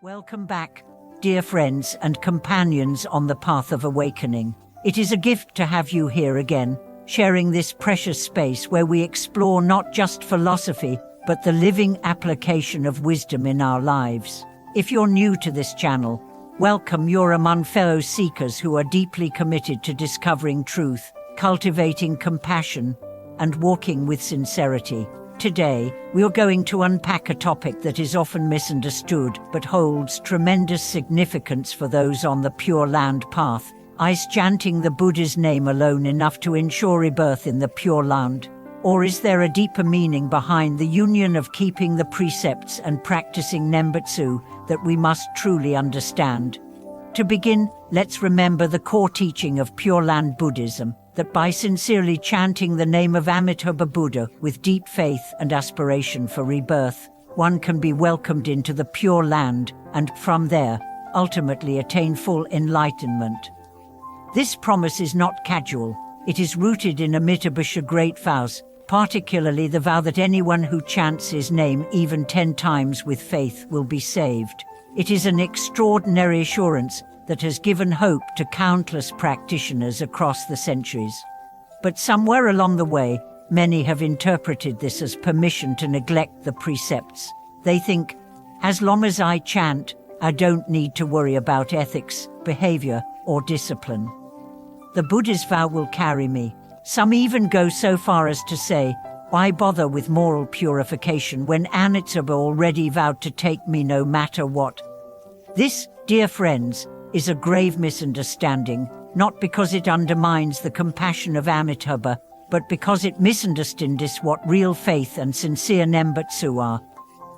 Welcome back, dear friends and companions on the path of awakening. It is a gift to have you here again, sharing this precious space where we explore not just philosophy, but the living application of wisdom in our lives. If you're new to this channel, welcome. You're among fellow seekers who are deeply committed to discovering truth, cultivating compassion, and walking with sincerity. Today, we're going to unpack a topic that is often misunderstood but holds tremendous significance for those on the Pure Land path. Is chanting the Buddha's name alone enough to ensure rebirth in the Pure Land? Or is there a deeper meaning behind the union of keeping the precepts and practicing Nembutsu that we must truly understand? To begin, let's remember the core teaching of Pure Land Buddhism, that by sincerely chanting the name of Amitabha Buddha with deep faith and aspiration for rebirth, one can be welcomed into the Pure Land and, from there, ultimately attain full enlightenment. This promise is not casual. It is rooted in Amitabha's great vows, particularly the vow that anyone who chants his name even 10 times with faith will be saved. It is an extraordinary assurance that has given hope to countless practitioners across the centuries. But somewhere along the way, many have interpreted this as permission to neglect the precepts. They think, as long as I chant, I don't need to worry about ethics, behavior, or discipline. The Buddha's vow will carry me. Some even go so far as to say, why bother with moral purification when Amitabha already vowed to take me no matter what? This, dear friends, is a grave misunderstanding, not because it undermines the compassion of Amitabha, but because it misunderstands what real faith and sincere Nembutsu are.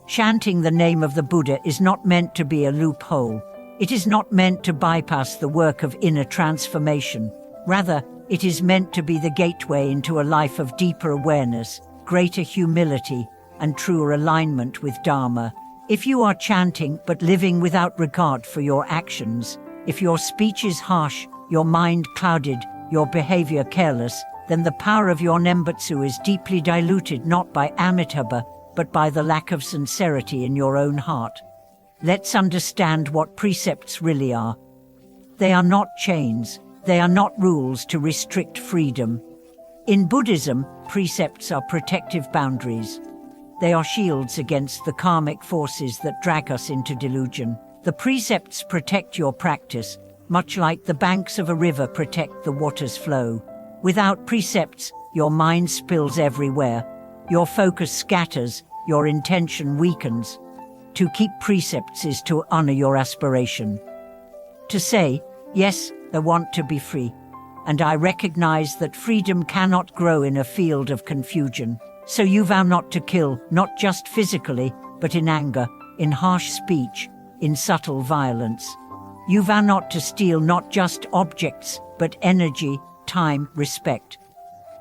Chanting the name of the Buddha is not meant to be a loophole. It is not meant to bypass the work of inner transformation. Rather, it is meant to be the gateway into a life of deeper awareness, greater humility, and truer alignment with Dharma. If you are chanting but living without regard for your actions, if your speech is harsh, your mind clouded, your behavior careless, then the power of your Nembutsu is deeply diluted not by Amitabha, but by the lack of sincerity in your own heart. Let's understand what precepts really are. They are not chains. They are not rules to restrict freedom. In Buddhism, precepts are protective boundaries. They are shields against the karmic forces that drag us into delusion. The precepts protect your practice, much like the banks of a river protect the water's flow. Without precepts, your mind spills everywhere. Your focus scatters, your intention weakens. To keep precepts is to honor your aspiration. To say, yes, I want to be free, and I recognize that freedom cannot grow in a field of confusion. So you vow not to kill, not just physically, but in anger, in harsh speech, in subtle violence. You vow not to steal not just objects, but energy, time, respect.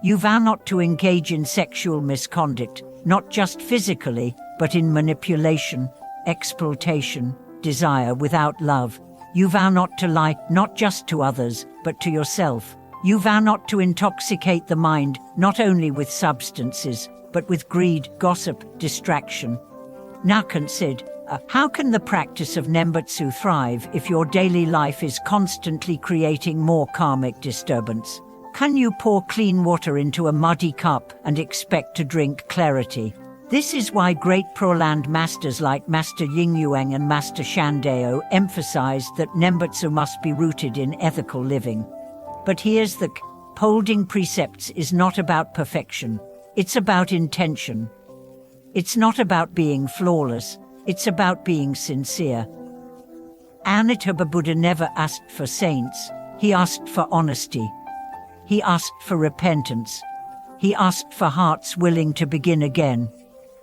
You vow not to engage in sexual misconduct, not just physically, but in manipulation, exploitation, desire without love. You vow not to lie, not just to others, but to yourself. You vow not to intoxicate the mind, not only with substances, but with greed, gossip, distraction. Now consider, how can the practice of Nembutsu thrive if your daily life is constantly creating more karmic disturbance? Can you pour clean water into a muddy cup and expect to drink clarity? This is why great Pure Land masters like Master Yingyuan and Master Shandao emphasized that Nembutsu must be rooted in ethical living. But here's the holding precepts is not about perfection. It's about intention. It's not about being flawless. It's about being sincere. Amitabha Buddha never asked for saints. He asked for honesty. He asked for repentance. He asked for hearts willing to begin again.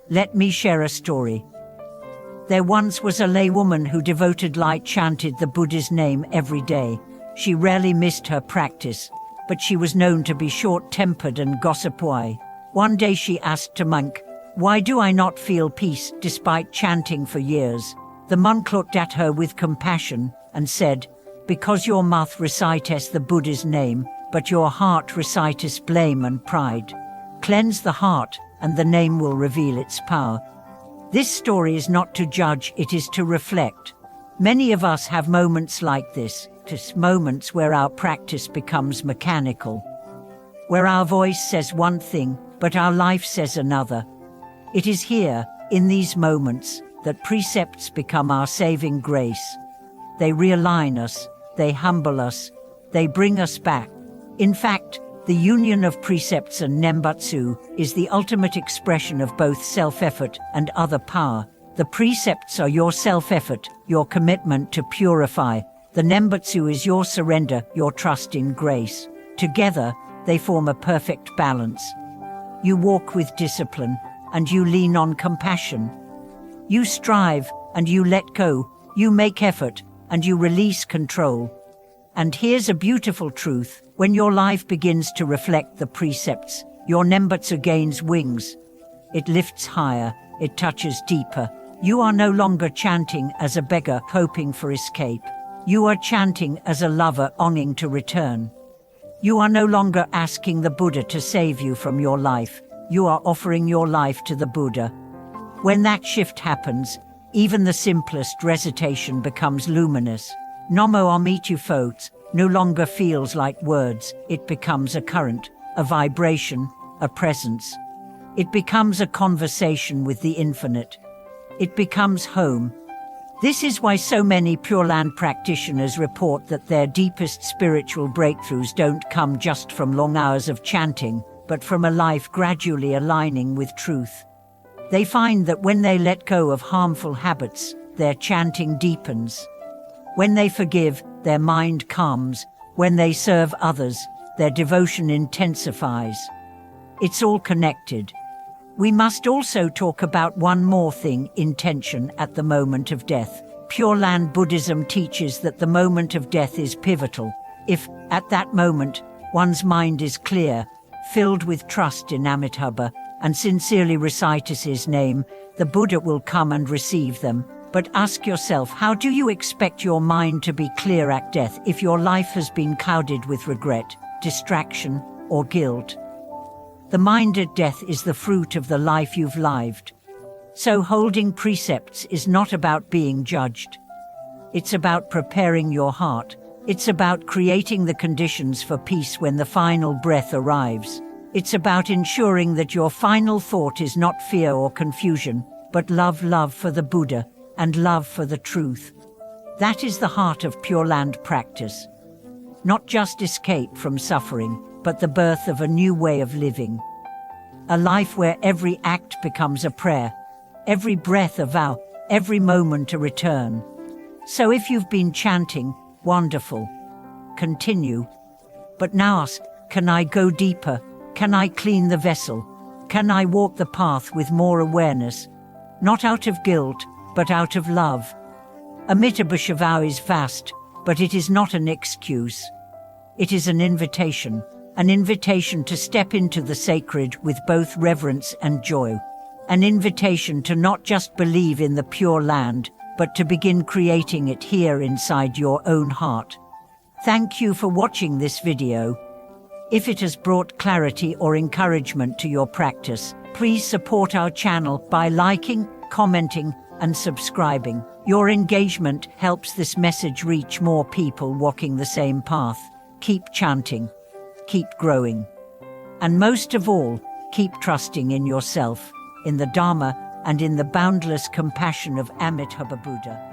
Let me share a story. There once was a laywoman who devotedly chanted the Buddha's name every day. She rarely missed her practice, but she was known to be short-tempered and gossipy. One day she asked a monk, "Why do I not feel peace despite chanting for years?" The monk looked at her with compassion and said, "Because your mouth recites the Buddha's name, but your heart recites blame and pride. Cleanse the heart, and the name will reveal its power." This story is not to judge, it is to reflect. Many of us have moments like this, just moments where our practice becomes mechanical, where our voice says one thing, but our life says another. It is here, in these moments, that precepts become our saving grace. They realign us, they humble us, they bring us back. In fact, the union of precepts and nembutsu is the ultimate expression of both self-effort and other power. The precepts are your self-effort, your commitment to purify. The nembutsu is your surrender, your trust in grace. Together, they form a perfect balance. You walk with discipline, and you lean on compassion. You strive, and you let go. You make effort, and you release control. And here's a beautiful truth. When your life begins to reflect the precepts, your nembutsu gains wings. It lifts higher, it touches deeper. You are no longer chanting as a beggar hoping for escape. You are chanting as a lover longing to return. You are no longer asking the Buddha to save you from your life. You are offering your life to the Buddha. When that shift happens, even the simplest recitation becomes luminous. Nomo Amitu Fotes no longer feels like words. It becomes a current, a vibration, a presence. It becomes a conversation with the infinite. It becomes home. This is why so many Pure Land practitioners report that their deepest spiritual breakthroughs don't come just from long hours of chanting, but from a life gradually aligning with truth. They find that when they let go of harmful habits, their chanting deepens. When they forgive, their mind calms. When they serve others, their devotion intensifies. It's all connected. We must also talk about one more thing: intention at the moment of death. Pure Land Buddhism teaches that the moment of death is pivotal. If, at that moment, one's mind is clear, filled with trust in Amitabha, and sincerely recites his name, the Buddha will come and receive them. But ask yourself, how do you expect your mind to be clear at death if your life has been clouded with regret, distraction, or guilt? The mind at death is the fruit of the life you've lived. So holding precepts is not about being judged. It's about preparing your heart. It's about creating the conditions for peace when the final breath arrives. It's about ensuring that your final thought is not fear or confusion, but love for the Buddha, and love for the truth. That is the heart of Pure Land practice. Not just escape from suffering, but the birth of a new way of living. A life where every act becomes a prayer, every breath a vow, every moment a return. So if you've been chanting, wonderful. Continue. But now ask, can I go deeper? Can I clean the vessel? Can I walk the path with more awareness? Not out of guilt, but out of love. Amitabha vow is vast, but it is not an excuse. It is an invitation to step into the sacred with both reverence and joy. An invitation to not just believe in the Pure Land, but to begin creating it here inside your own heart. Thank you for watching this video. If it has brought clarity or encouragement to your practice, please support our channel by liking, commenting, and subscribing. Your engagement helps this message reach more people walking the same path. Keep chanting, keep growing, and most of all, keep trusting in yourself, in the Dharma, and in the boundless compassion of Amitabha Buddha.